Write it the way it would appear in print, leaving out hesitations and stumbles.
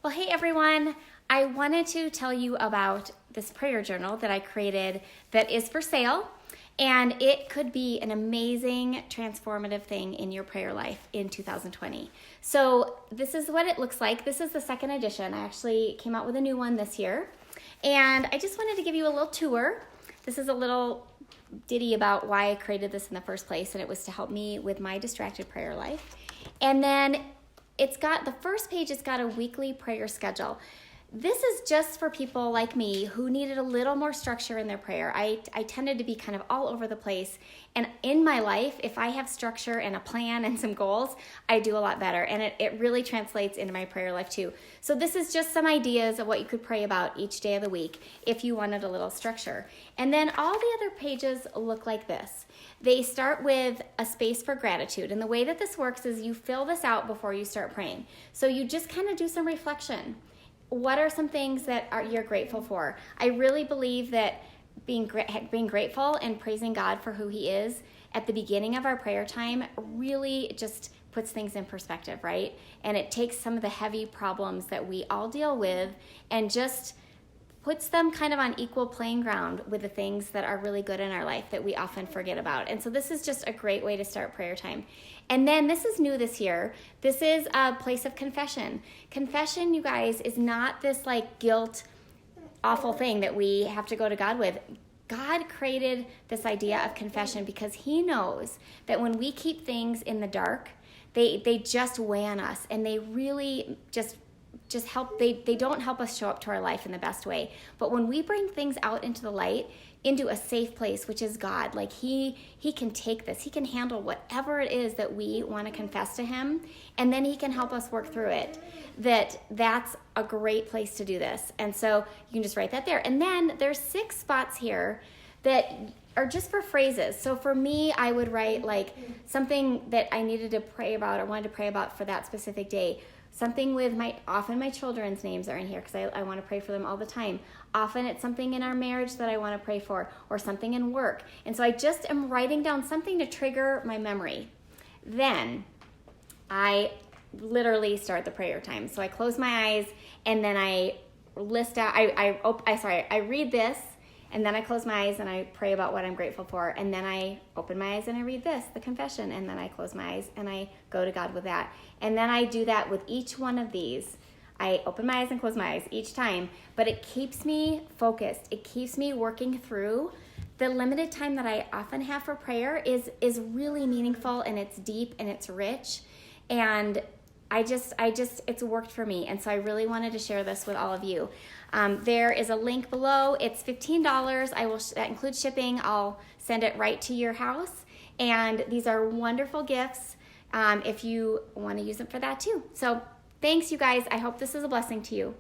Well, hey everyone. I wanted to tell you about this prayer journal that I created that is for sale, and it could be an amazing transformative thing in your prayer life in 2020. So this is what it looks like. This is the second edition. I actually came out with a new one this year, and I just wanted to give you a little tour. This is a little ditty about why I created this in the first place, and it was to help me with my distracted prayer life. And then it's got, the first page, it's got a weekly prayer schedule. This is just for people like me who needed a little more structure in their prayer. I tended to be kind of all over the place. And in my life, if I have structure and a plan and some goals, I do a lot better. And it really translates into my prayer life too. So this is just some ideas of what you could pray about each day of the week if you wanted a little structure. And then all the other pages look like this. They start with a space for gratitude. And the way that this works is you fill this out before you start praying. So you just kind of do some reflection. What are some things that you're grateful for? I really believe that being grateful and praising God for who He is at the beginning of our prayer time really just puts things in perspective, right? And it takes some of the heavy problems that we all deal with and just puts them kind of on equal playing ground with the things that are really good in our life that we often forget about. And so this is just a great way to start prayer time. And then this is new this year. This is a place of confession. Confession, you guys, is not this like guilt, awful thing that we have to go to God with. God created this idea of confession because He knows that when we keep things in the dark, they just weigh on us, and they really just help, they don't help us show up to our life in the best way. But when we bring things out into the light, into a safe place, which is God, like he can take this, He can handle whatever it is that we want to confess to Him, and then He can help us work through it. That's a great place to do this. And so you can just write that there. And then there's 6 spots here that are just for phrases. So for me, I would write like something that I needed to pray about or wanted to pray about for that specific day. Something with often my children's names are in here because I want to pray for them all the time. Often it's something in our marriage that I want to pray for, or something in work. And so I just am writing down something to trigger my memory. Then I literally start the prayer time. So I close my eyes and then I list out, I read this, and then I close my eyes and I pray about what I'm grateful for. And then I open my eyes and I read this, the confession. And then I close my eyes and I go to God with that. And then I do that with each one of these. I open my eyes and close my eyes each time. But it keeps me focused. It keeps me working through. The limited time that I often have for prayer is really meaningful, and it's deep and it's rich. And it's worked for me. And so I really wanted to share this with all of you. There is a link below. It's $15. That includes shipping. I'll send it right to your house. And these are wonderful gifts if you want to use them for that too. So thanks, you guys. I hope this is a blessing to you.